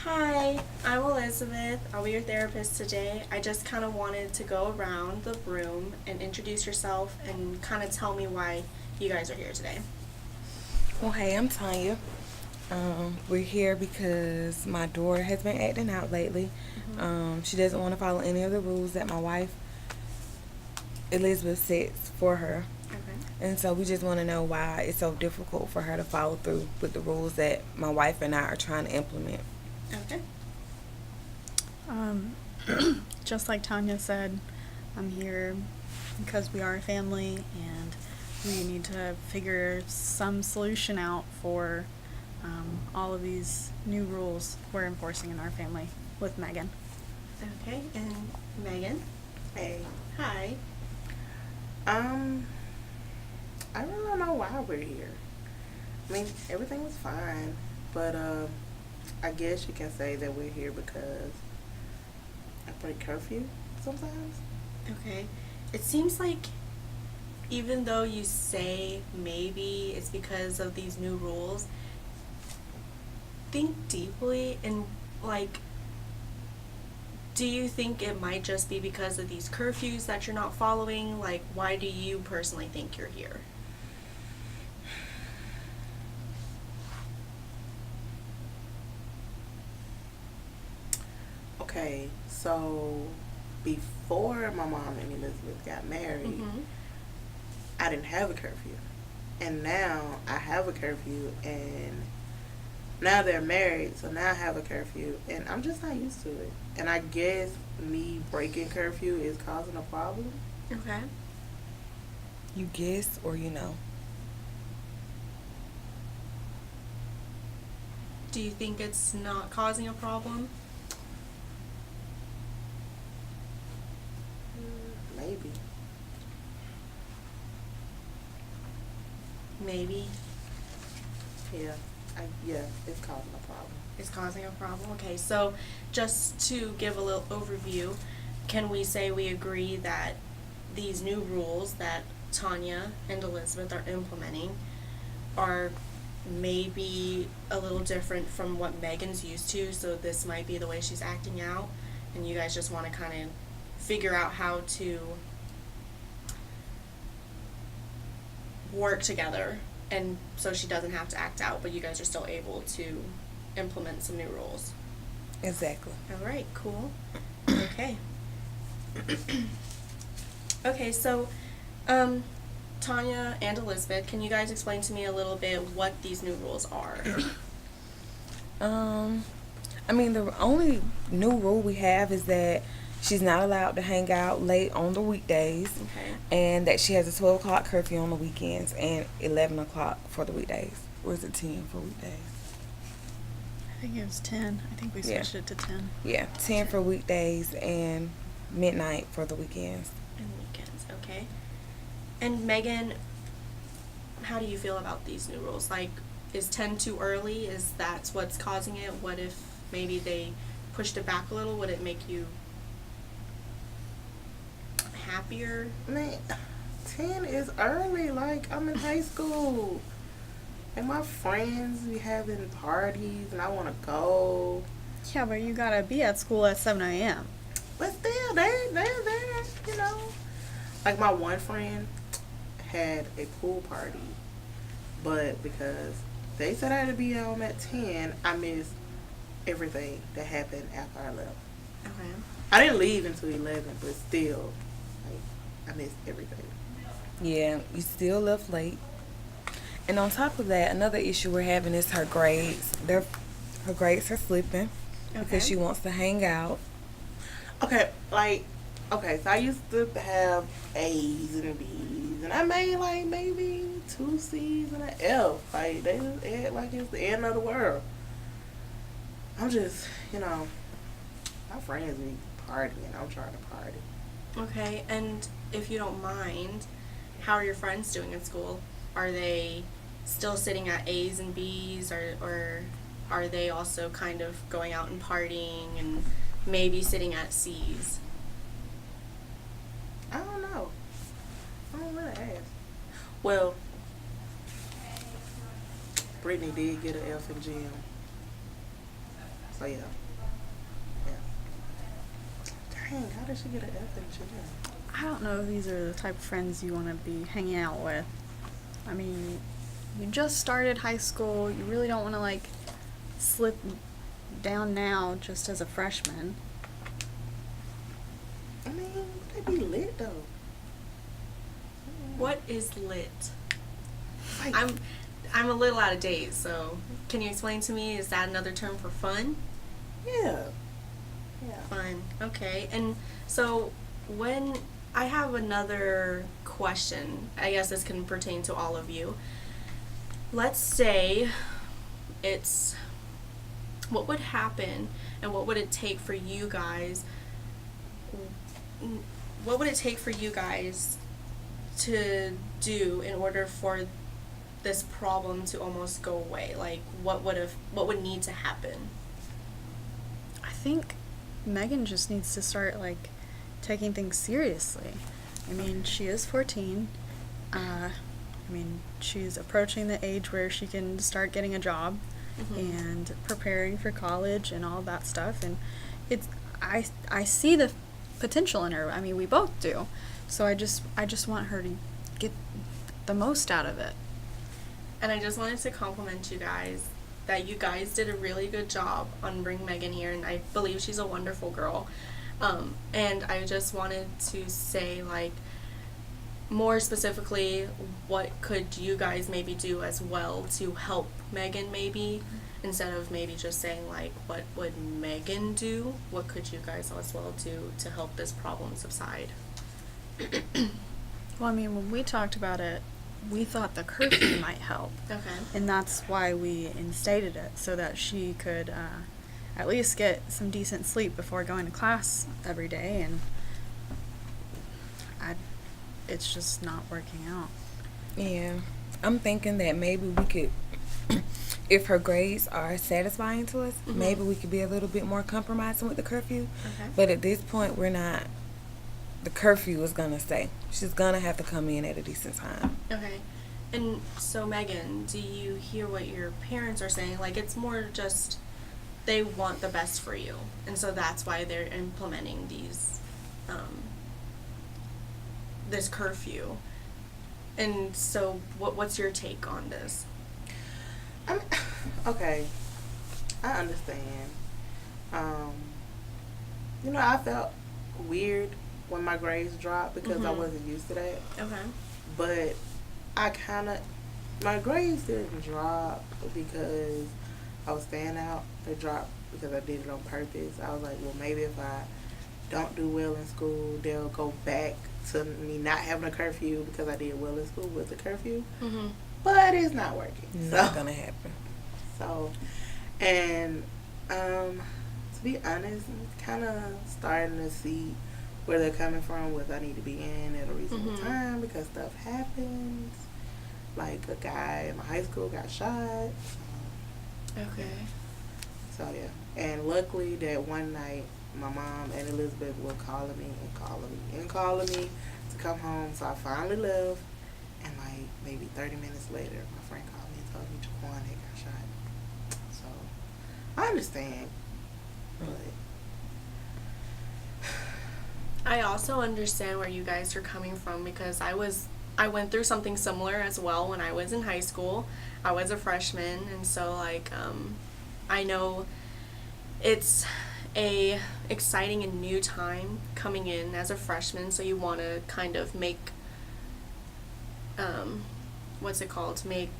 Hi, I'm Elizabeth. I'll be your therapist today. I just kind of wanted to go around the room and introduce yourself and kind of tell me why you guys are here today. Well, hey, I'm Tanya. We're here because my daughter has been acting out lately. She doesn't want to follow any of the rules that my wife, Elizabeth, sets for her. Okay. And so we just want to know why it's so difficult for her to follow through with the rules that my wife and I are trying to implement. Okay. Um, just like Tanya said, I'm here because we are a family and we need to figure some solution out for all of these new rules we're enforcing in our family with Megan. Okay. And Megan? Hey, Hi. um, I really don't know why we're here. I mean, everything was fine, but I guess you can say that we're here because I break curfew sometimes. Okay. It seems like even though you say maybe it's because of these new rules, think deeply and like do you think it might just be because of these curfews that you're not following? Like, why do you personally think you're here? Okay, so before my mom and Elizabeth got married, Mm-hmm. I didn't have a curfew, and now I have a curfew, and now they're married, so now I have a curfew, and I'm just not used to it. And I guess me breaking curfew is causing a problem. Okay. You guess or you know? Do you think it's not causing a problem? Maybe. Maybe Yeah. Yeah, it's causing a problem. it's causing a problem. Okay, so just to give a little overview, can we say we agree that these new rules that Tanya and Elizabeth are implementing are maybe a little different from what Megan's used to, so this might be the way she's acting out, and you guys just want to kind of figure out how to work together and so she doesn't have to act out, but you guys are still able to implement some new rules. Exactly. All right, cool. Okay. Okay, so Tanya and Elizabeth, can you guys explain to me a little bit what these new rules are? Um, I mean, the only new rule we have is that she's not allowed to hang out late on the weekdays, Okay. and that she has a 12 o'clock curfew on the weekends and 11 o'clock for the weekdays. Or is it 10 for weekdays? I think it was 10. I think we Yeah. switched it to 10. Yeah, 10 for weekdays and midnight for the weekends. And weekends, okay. And Megan, how do you feel about these new rules? Like, is 10 too early? Is that what's causing it? What if maybe they pushed it back a little? Would it make you happier? Man, 10 is early. Like, I'm in high school. And my friends be having parties, and I want to go. Yeah, but you gotta be at school at 7 a.m. But still, they're there, you know. Like, my one friend had a pool party, but because they said I had to be home at 10, I missed everything that happened after I left. Okay. I didn't leave until 11, but still, like, I missed everything. Yeah, you still left late. And on top of that, another issue we're having is her grades. Her grades are slipping Okay. because she wants to hang out. Okay, like, okay, so I used to have A's and B's, and I made, like, maybe 2 C's and an F. Like, they just act like it's the end of the world. I'm just, my friends be partying. I'm trying to party. Okay, and if you don't mind, how are your friends doing in school? Are they still sitting at A's and B's, or are they also kind of going out and partying and maybe sitting at C's? I don't know. I don't really ask. Well, Brittany did get an F in gym. So yeah. Dang, how did she get an F in gym? I don't know if these are the type of friends you want to be hanging out with. I mean, you just started high school. You really don't want to, like, slip down now just as a freshman. I mean, they be lit though. What is lit? Like, I'm a little out of date, so can you explain to me, is that another term for fun? yeah. Fun. Okay. And so when I have another question, I guess this can pertain to all of you. Let's say it's what would happen and what would it take for you guys to do in order for this problem to almost go away? Like what would need to happen? I think Megan just needs to start, like, taking things seriously. I mean, she is 14. I mean, she's approaching the age where she can start getting a job and preparing for college and all that stuff. And I see the potential in her. I mean, we both do. So I just want her to get the most out of it. And I just wanted to compliment you guys that you guys did a really good job on bringing Megan here, and I believe she's a wonderful girl. And I just wanted to say, like, more specifically, what could you guys maybe do as well to help Megan maybe, instead of maybe just saying, like, what would Megan do? What could you guys as well do to help this problem subside? Well, I mean, when we talked about it, we thought the curfew might help. Okay. And that's why we instated it, so that she could at least get some decent sleep before going to class every day. And it's just not working out. Yeah. I'm thinking that maybe we could, if her grades are satisfying to us, maybe we could be a little bit more compromising with the curfew. Okay. But at this point, we're not. The curfew is going to stay. She's going to have to come in at a decent time. Okay. And so, Megan, do you hear what your parents are saying? Like, it's more just they want the best for you. And so that's why they're implementing these, this curfew. And so what's your take on this? Okay. I understand. I felt weird when my grades dropped because I wasn't used to that. Okay. But my grades didn't drop because I was staying out. They dropped because I did it on purpose. I was like, well, maybe if I don't do well in school, they'll go back to me not having a curfew because I did well in school with the curfew. But it's not working. Not going to happen. So, and to be honest, I'm kind of starting to see where they're coming from, whether I need to be in at a reasonable time because stuff happens. Like a guy in my high school got shot. Okay. So yeah, and luckily that one night my mom and Elizabeth were calling me to come home. So I finally left, and like maybe 30 minutes later, my friend called me and told me Jaquan had got shot. So I understand, but I also understand where you guys are coming from because I went through something similar as well when I was in high school. I was a freshman, and so like I know it's a exciting and new time coming in as a freshman, so you want to kind of make make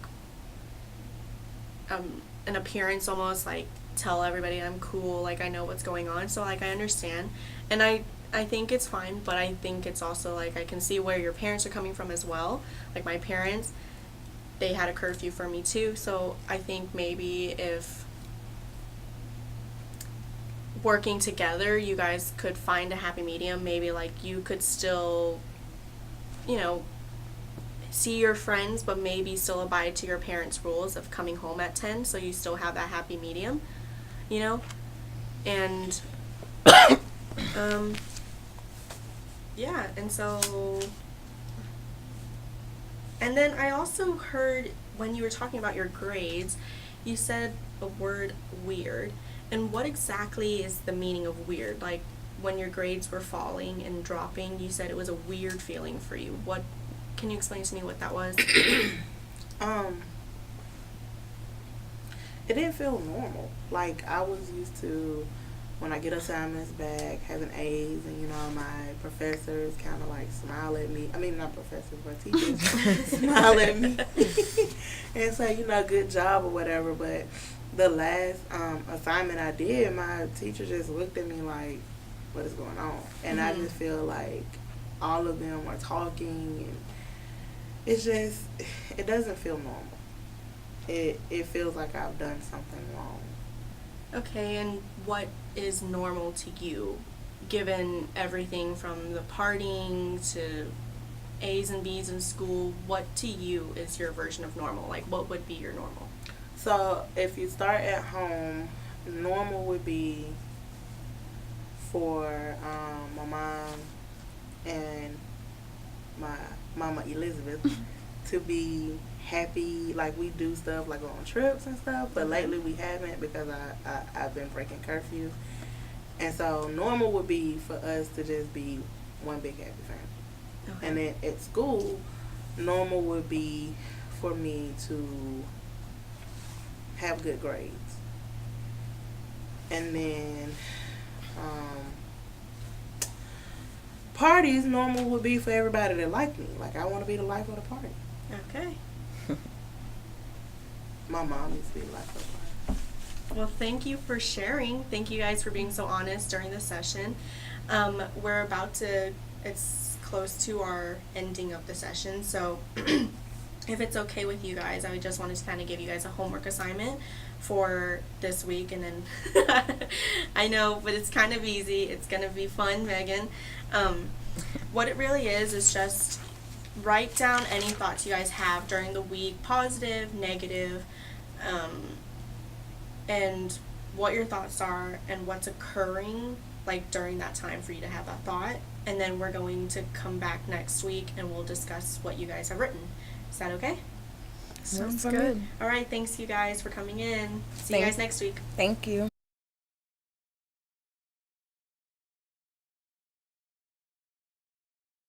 an appearance, almost like tell everybody I'm cool, like I know what's going on. So like I understand, and I think it's fine, but I think it's also like I can see where your parents are coming from as well. Like my parents, they had a curfew for me too, so I think maybe if working together you guys could find a happy medium. Maybe like you could still, see your friends, but maybe still abide to your parents' rules of coming home at 10, so you still have that happy medium, and yeah. And so, and then I also heard when you were talking about your grades, you said the word weird, And what exactly is the meaning of weird? Like, when your grades were falling and dropping, you said it was a weird feeling for you. What, can you explain to me what that was? It didn't feel normal. Like, I was used to, when I get assignments back, having A's, and, you know, my professors kind of, like, smile at me. I mean, not professors, but teachers smile at me and say, you know, good job or whatever. But the last assignment I did, my teacher just looked at me like, what is going on? And I just feel like all of them are talking, and it's just, it doesn't feel normal. It feels like I've done something wrong. Okay, and what is normal to you, given everything from the partying to A's and B's in school? What to you is your version of normal? Like, what would be your normal? So if you start at home, normal would be for my mom and my mama Elizabeth to be happy. Like, we do stuff like go on trips and stuff, but lately we haven't because I've been breaking curfew. And so normal would be for us to just be one big happy family. Okay. And then at school, normal would be for me to have good grades. And then parties, normal would be for everybody that like me. Like, I want to be the life of the party. Okay. My mom used to be the life of the party. Well, thank you for sharing. Thank you guys for being so honest during the session. We're about to, it's close to our ending of the session, so if it's okay with you guys, I just wanted to kind of give you guys a homework assignment for this week, and then I know, but it's kind of easy. It's going to be fun, Megan. What it really is just write down any thoughts you guys have during the week, positive, negative, and what your thoughts are and what's occurring like during that time for you to have that thought. And then we're going to come back next week and we'll discuss what you guys have written. Is that okay? Sounds for me. good. All right, thanks you guys for coming in. See you Thanks. guys next week. Thank you.